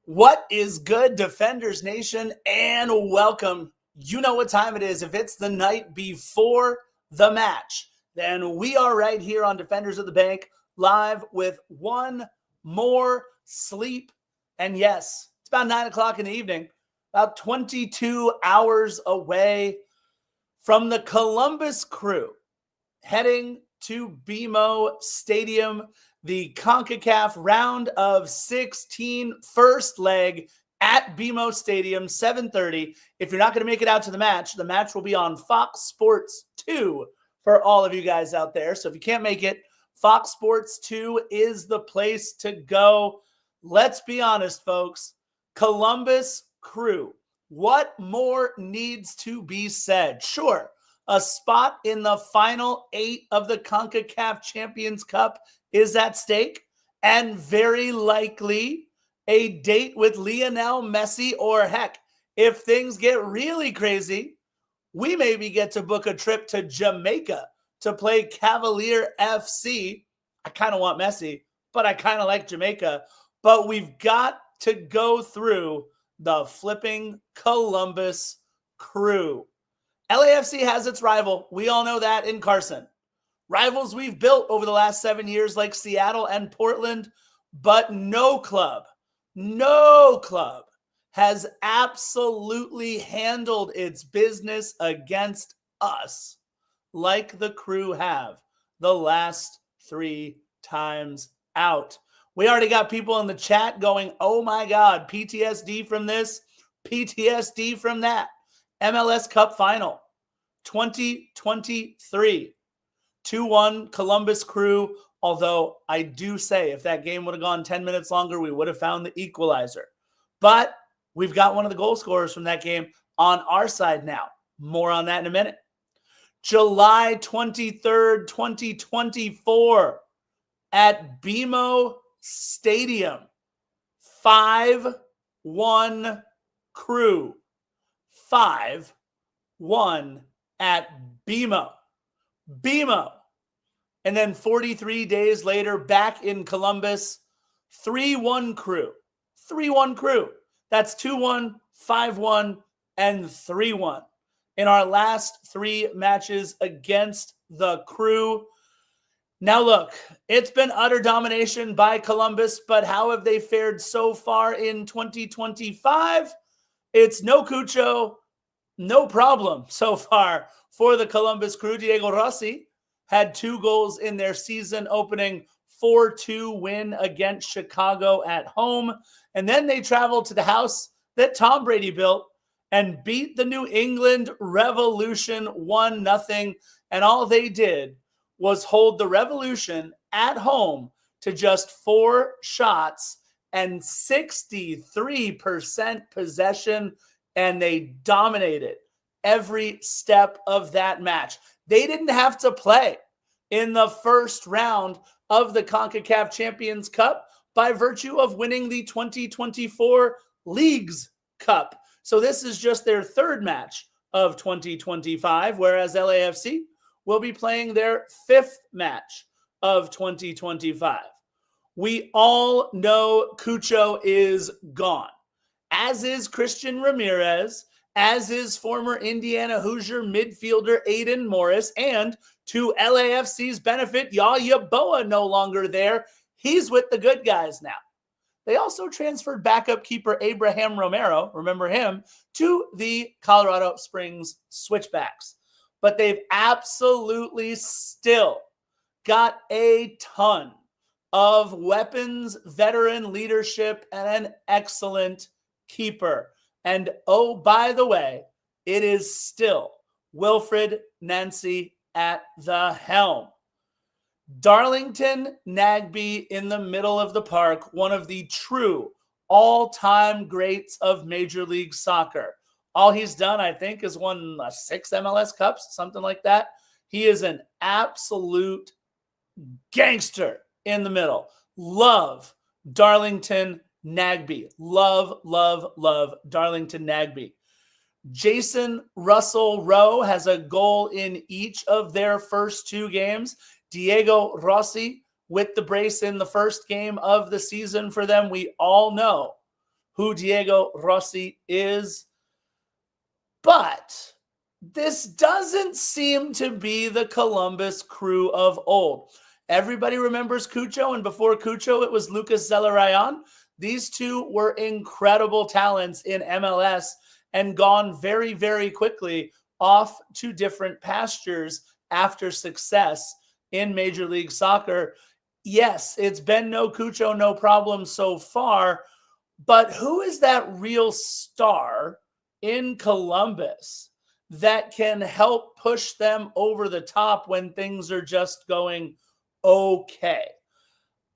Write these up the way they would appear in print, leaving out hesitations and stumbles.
What is good, Defenders Nation, and welcome. You know what time it is. If it's the night before the match, then we are right here on Defenders of the Bank, live with one more sleep. And yes, it's about 9 o'clock in the evening, about 22 hours away from the Columbus Crew, heading to BMO Stadium, the CONCACAF Round of 16 first leg at BMO Stadium, 7:30. If you're not going to make it out to the match will be on Fox Sports 2 for all of you guys out there. So if you can't make it, Fox Sports 2 is the place to go. Let's be honest, folks. Columbus Crew, what more needs to be said? Sure, a spot in the final 8 of the CONCACAF Champions Cup is at stake, and very likely a date with Lionel Messi, or heck, if things get really crazy, we maybe get to book a trip to Jamaica to play Cavalier FC. I kind of want Messi, but I kind of like Jamaica. But we've got to go through the flipping Columbus Crew. LAFC has its rival. We all know that in Carson. Rivals we've built over the last 7 years like Seattle and Portland, but no club has absolutely handled its business against us like the Crew have the last 3 times out. We already got people in the chat going, oh my God, PTSD from this, PTSD from that. MLS Cup Final 2023. 2-1 Columbus Crew, although I do say if that game would have gone 10 minutes longer, we would have found the equalizer. But we've got one of the goal scorers from that game on our side now. More on that in a minute. July 23rd, 2024 at BMO Stadium. 5-1 Crew. 5-1 at BMO. And then 43 days later, back in Columbus, 3-1 Crew. 3-1 Crew. That's 2-1, 5-1, and 3-1 in our last 3 matches against the Crew. Now look, it's been utter domination by Columbus, but how have they fared so far in 2025? It's no Cucho, no problem so far for the Columbus Crew. Diego Rossi had 2 goals in their season-opening 4-2 win against Chicago at home. And then they traveled to the house that Tom Brady built and beat the New England Revolution 1-0. And all they did was hold the Revolution at home to just 4 shots and 63% possession, and they dominated every step of that match. They didn't have to play in the first round of the CONCACAF Champions Cup by virtue of winning the 2024 Leagues Cup. So this is just their 3rd match of 2025, whereas LAFC will be playing their 5th match of 2025. We all know Cucho is gone, as is Christian Ramirez, as is former Indiana Hoosier midfielder Aiden Morris, and to LAFC's benefit, Yeboah no longer there. He's with the good guys now. They also transferred backup keeper Abraham Romero, remember him, to the Colorado Springs Switchbacks. But they've absolutely still got a ton of weapons, veteran leadership, and an excellent keeper. And oh, by the way, it is still Wilfred Nancy at the helm. Darlington Nagbe in the middle of the park, one of the true all-time greats of Major League Soccer. All he's done, I think, is won 6 MLS Cups, something like that. He is an absolute gangster in the middle. Love Darlington Nagbe. Love, love, love Darlington Nagbe. Jason Russell Rowe has a goal in each of their first 2 games. Diego Rossi with the brace in the first game of the season for them. We all know who Diego Rossi is. But this doesn't seem to be the Columbus Crew of old. Everybody remembers Cucho, and before Cucho, it was Lucas Zelarayan. These two were incredible talents in MLS and gone very, very quickly off to different pastures after success in Major League Soccer. Yes, it's been no Cucho, no problem so far, but who is that real star in Columbus that can help push them over the top when things are just going okay?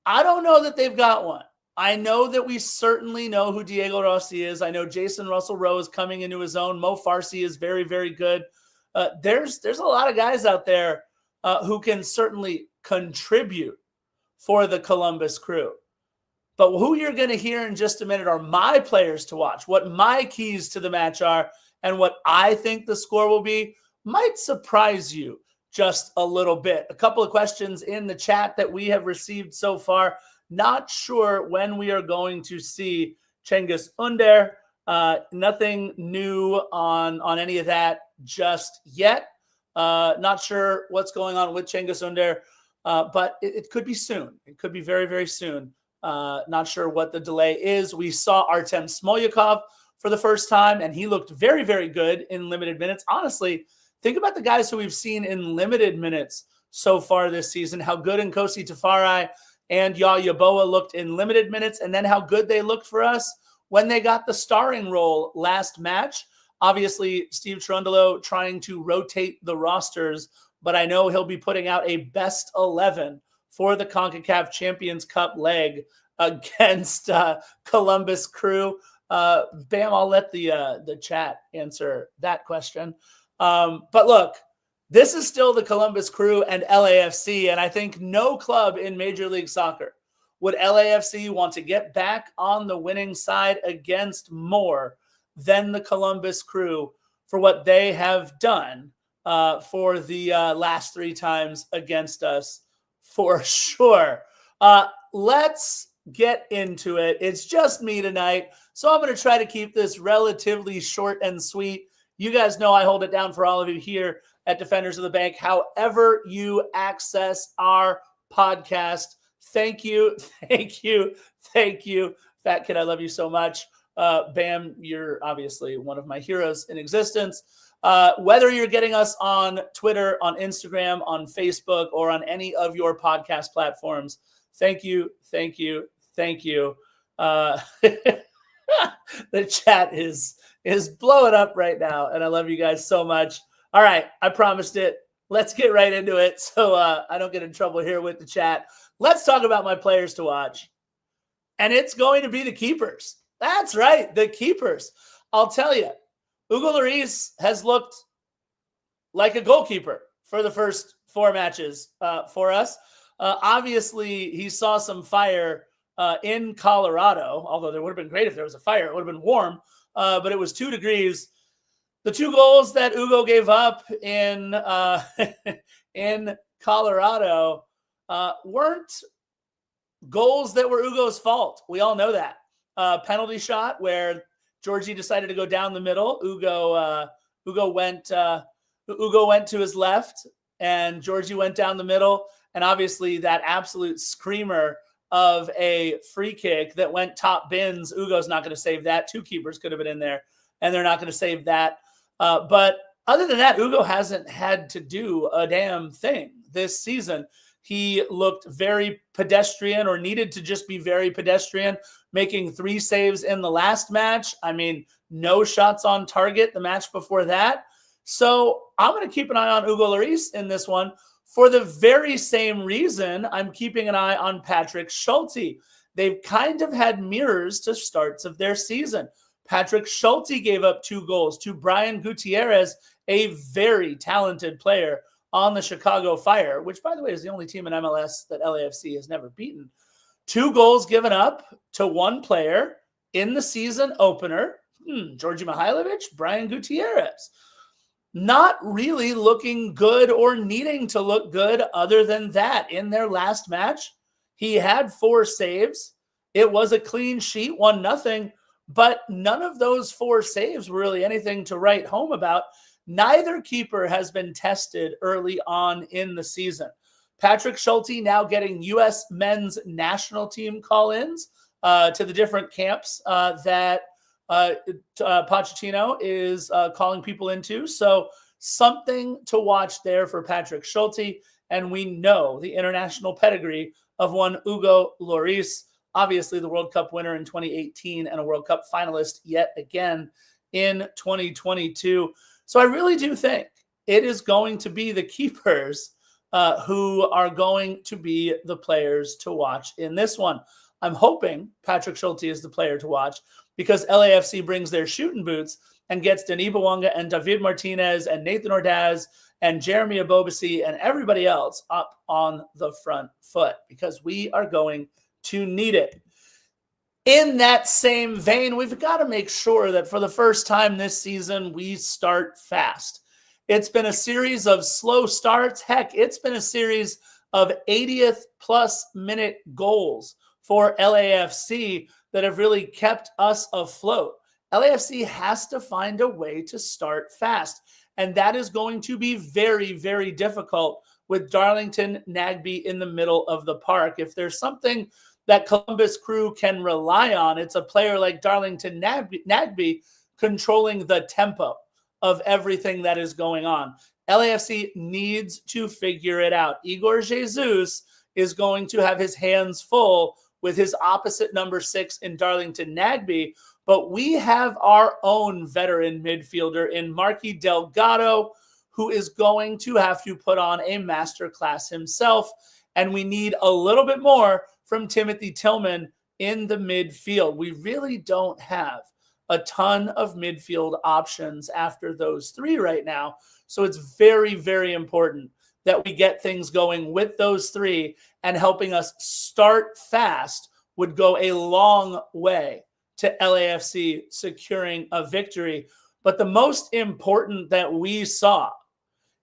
I don't know that they've got one. I know that we certainly know who Diego Rossi is. I know Jason Russell-Rowe is coming into his own. Mo Farsi is very, very good. There's a lot of guys out there who can certainly contribute for the Columbus Crew. But who you're going to hear in just a minute are my players to watch, what my keys to the match are, and what I think the score will be might surprise you just a little bit. A couple of questions in the chat that we have received so far. Not sure when we are going to see Cengiz Under. Nothing new on any of that just yet. Not sure what's going on with Cengiz Under, but it could be soon. It could be very, very soon. Not sure what the delay is. We saw Artem Smolyakov for the first time, and he looked very, very good in limited minutes. Honestly, think about the guys who we've seen in limited minutes so far this season, how good Nkosi Tafari and Yaya Boa looked in limited minutes, and then how good they looked for us when they got the starring role last match. Obviously, Steve Cherundolo trying to rotate the rosters, but I know he'll be putting out a best 11 for the CONCACAF Champions Cup leg against Columbus Crew. Bam, I'll let the chat answer that question. But look, this is still the Columbus Crew and LAFC, and I think no club in Major League Soccer would LAFC want to get back on the winning side against more than the Columbus Crew for what they have done for the last 3 times against us, for sure. Let's get into it. It's just me tonight, so I'm going to try to keep this relatively short and sweet. You guys know I hold it down for all of you here at Defenders of the Bank. However you access our podcast, thank you, thank you, thank you. Fat Kid, I love you so much. Bam, you're obviously one of my heroes in existence. Whether you're getting us on Twitter, on Instagram, on Facebook, or on any of your podcast platforms, thank you, thank you, thank you. The chat is blowing up right now, and I love you guys so much. All right, I promised it. Let's get right into it so I don't get in trouble here with the chat. Let's talk about my players to watch. And it's going to be the keepers. That's right, the keepers. I'll tell you, Hugo Lloris has looked like a goalkeeper for the first 4 matches for us. Obviously, he saw some fire in Colorado, although there would have been great if there was a fire. It would have been warm, but it was 2 degrees. The 2 goals that Hugo gave up in in Colorado weren't goals that were Hugo's fault. We all know that. Penalty shot where Georgie decided to go down the middle. Hugo went to his left, and Georgie went down the middle. And obviously, that absolute screamer of a free kick that went top bins. Hugo's not going to save that. 2 keepers could have been in there, and they're not going to save that. But other than that, Hugo hasn't had to do a damn thing this season. He looked very pedestrian, or needed to just be very pedestrian, making 3 saves in the last match. I mean, no shots on target the match before that. So I'm going to keep an eye on Hugo Lloris in this one for the very same reason I'm keeping an eye on Patrick Schulte. They've kind of had mirrors to starts of their season. Patrick Schulte gave up 2 goals to Brian Gutierrez, a very talented player on the Chicago Fire, which, by the way, is the only team in MLS that LAFC has never beaten. 2 goals given up to 1 player in the season opener, Georgi Mihailovic, Brian Gutierrez. Not really looking good or needing to look good other than that. In their last match, he had 4 saves. It was a clean sheet, 1-0. but none of those 4 saves were really anything to write home about. Neither keeper has been tested early on in the season. Patrick Schulte now getting U.S. men's national team call-ins to the different camps that Pochettino is calling people into. So something to watch there for Patrick Schulte. And we know the international pedigree of one Hugo Lloris, obviously the World Cup winner in 2018 and a World Cup finalist yet again in 2022. So I really do think it is going to be the keepers who are going to be the players to watch in this one. I'm hoping Patrick Schulte is the player to watch because LAFC brings their shooting boots and gets Denis Bouanga and David Martinez and Nathan Ordaz and Jeremy Abobasi and everybody else up on the front foot because we are going to need it. In that same vein, we've got to make sure that for the first time this season, we start fast. It's been a series of slow starts. Heck, it's been a series of 80th plus minute goals for LAFC that have really kept us afloat. LAFC has to find a way to start fast, and that is going to be very, very difficult with Darlington Nagbe in the middle of the park. If there's something that Columbus Crew can rely on, it's a player like Darlington Nagbe controlling the tempo of everything that is going on. LAFC needs to figure it out. Igor Jesus is going to have his hands full with his opposite number 6 in Darlington Nagbe, but we have our own veteran midfielder in Marky Delgado, who is going to have to put on a masterclass himself, and we need a little bit more from Timothy Tillman in the midfield. We really don't have a ton of midfield options after those 3 right now, so it's very, very important that we get things going with those 3, and helping us start fast would go a long way to LAFC securing a victory. But the most important that we saw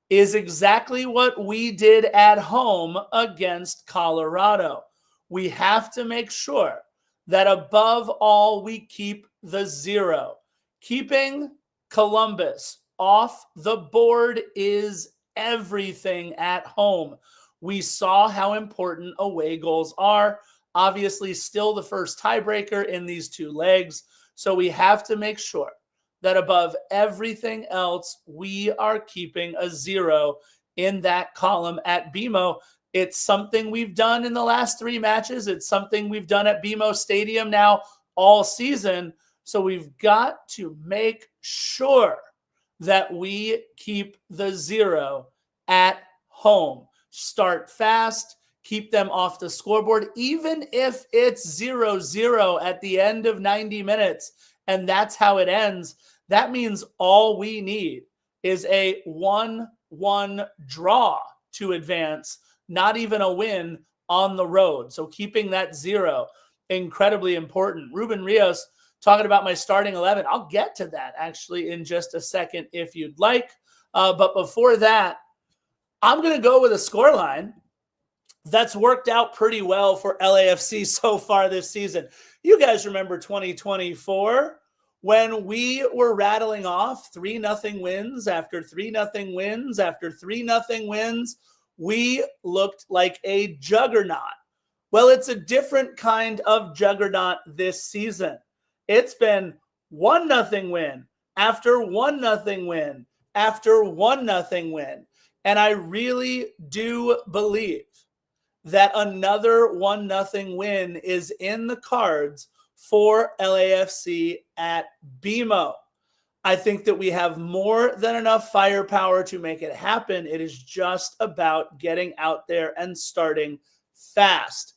is exactly what we did at home against Colorado. We have to make sure that above all, we keep the 0. Keeping Columbus off the board is everything at home. We saw how important away goals are. Obviously, still the first tiebreaker in these 2 legs. So we have to make sure that above everything else, we are keeping a 0 in that column at BMO. It's something we've done in the last 3 matches. It's something we've done at BMO Stadium now all season. So we've got to make sure that we keep the 0 at home. Start fast, keep them off the scoreboard, even if it's 0-0 at the end of 90 minutes, and that's how it ends. That means all we need is a 1-1 draw to advance, not even a win on the road. So keeping that 0, incredibly important. Ruben Rios talking about my starting 11. I'll get to that actually in just a second if you'd like. But before that, I'm going to go with a scoreline that's worked out pretty well for LAFC so far this season. You guys remember 2024 when we were rattling off 3-0 wins after 3-0 wins after 3-0 wins. We looked like a juggernaut. Well, it's a different kind of juggernaut this season. It's been 1-0 win after 1-0 win after 1-0 win. And I really do believe that another 1-0 win is in the cards for LAFC at BMO. I think that we have more than enough firepower to make it happen. It is just about getting out there and starting fast.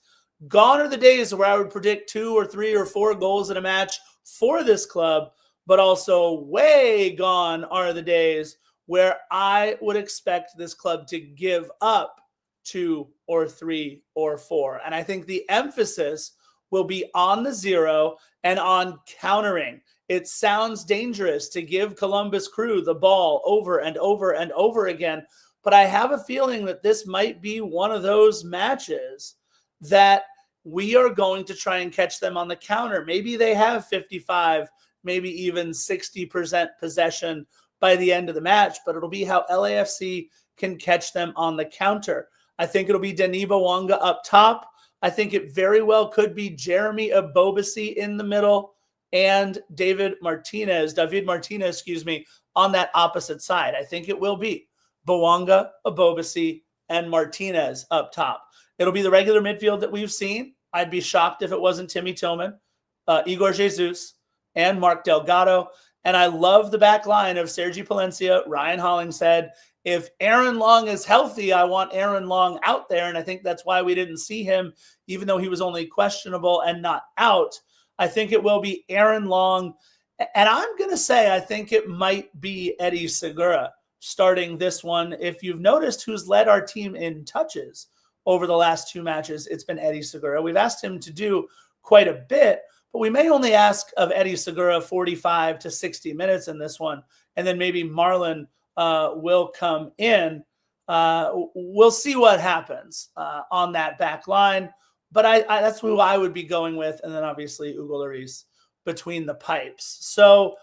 Gone are the days where I would predict 2 or 3 or 4 goals in a match for this club, but also way gone are the days where I would expect this club to give up 2 or 3 or 4. And I think the emphasis will be on the 0 and on countering. It sounds dangerous to give Columbus Crew the ball over and over and over again, but I have a feeling that this might be one of those matches that we are going to try and catch them on the counter. Maybe they have 55, maybe even 60% possession by the end of the match, but it'll be how LAFC can catch them on the counter. I think it'll be Denis Bouanga up top. I think it very well could be Jeremy Ebobisse in the middle and David Martinez, on that opposite side. I think it will be Bouanga, Ebobisse, and Martinez up top. It'll be the regular midfield that we've seen. I'd be shocked if it wasn't Timmy Tillman, Igor Jesus, and Mark Delgado. And I love the back line of Sergi Palencia, Ryan Hollingshead. If Aaron Long is healthy, I want Aaron Long out there. And I think that's why we didn't see him, even though he was only questionable and not out. I think it will be Aaron Long. And I'm going to say I think it might be Eddie Segura starting this one. If you've noticed who's led our team in touches over the last 2 matches, it's been Eddie Segura. We've asked him to do quite a bit, but we may only ask of Eddie Segura 45 to 60 minutes in this one. And then maybe Marlon will come in. We'll see what happens on that back line. But that's who I would be going with. And then obviously Hugo Lloris between the pipes. So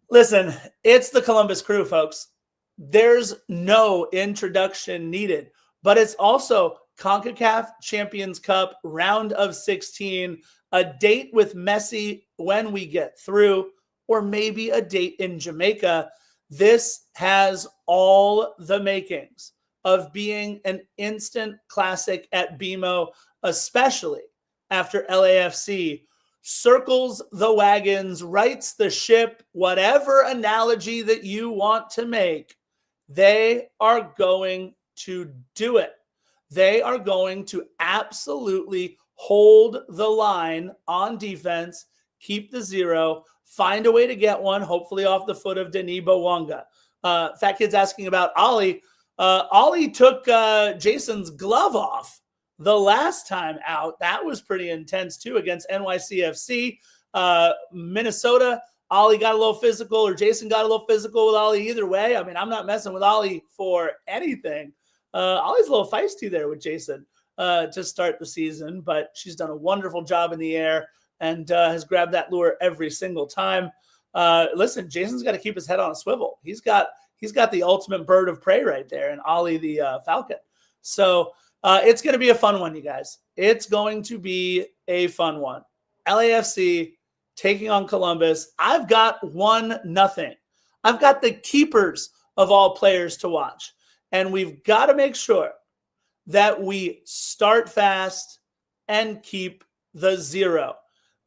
listen, it's the Columbus Crew, folks. There's no introduction needed. But it's also CONCACAF Champions Cup, round of 16, a date with Messi when we get through, or maybe a date in Jamaica. This has all the makings of being an instant classic at BMO, especially after LAFC circles the wagons, rights the ship, whatever analogy that you want to make. They are going to do it. They are going to absolutely hold the line on defense, keep the 0, find a way to get one, hopefully off the foot of Denis Bouanga. Fat Kid's asking about Ollie. Ollie took Jason's glove off the last time out. That was pretty intense too against NYCFC. Minnesota, Ollie got a little physical, or Jason got a little physical with Ollie. Either way, I mean, I'm not messing with Ollie for anything. Ollie's a little feisty there with Jason to start the season, but she's done a wonderful job in the air and has grabbed that lure every single time. Listen, Jason's got to keep his head on a swivel. He's got the ultimate bird of prey right there, and Ollie the falcon. So it's going to be a fun one, you guys. It's going to be a fun one. LAFC taking on Columbus. I've got 1-0. I've got the keepers of all players to watch. And we've got to make sure that we start fast and keep the 0.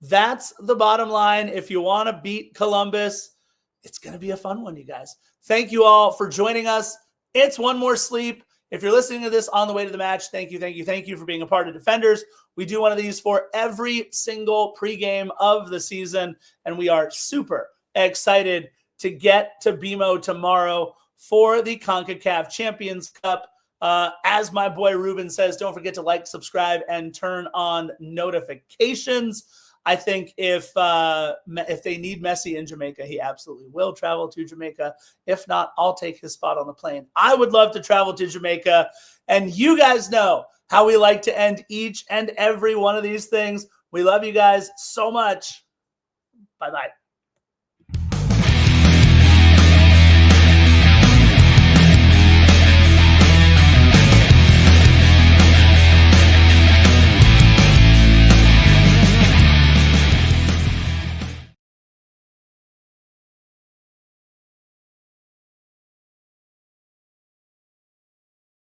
That's the bottom line. If you want to beat Columbus, it's going to be a fun one, you guys. Thank you all for joining us. It's One More Sleep. If you're listening to this on the way to the match, thank you for being a part of Defenders. We do one of these for every single pregame of the season, and we are super excited to get to BMO tomorrow for the CONCACAF Champions Cup. As my boy Ruben says, don't forget to like, subscribe, and turn on notifications. I think if they need Messi in Jamaica, he absolutely will travel to Jamaica. If not, I'll take his spot on the plane. I would love to travel to Jamaica. And you guys know how we like to end each and every one of these things. We love you guys so much. Bye-bye.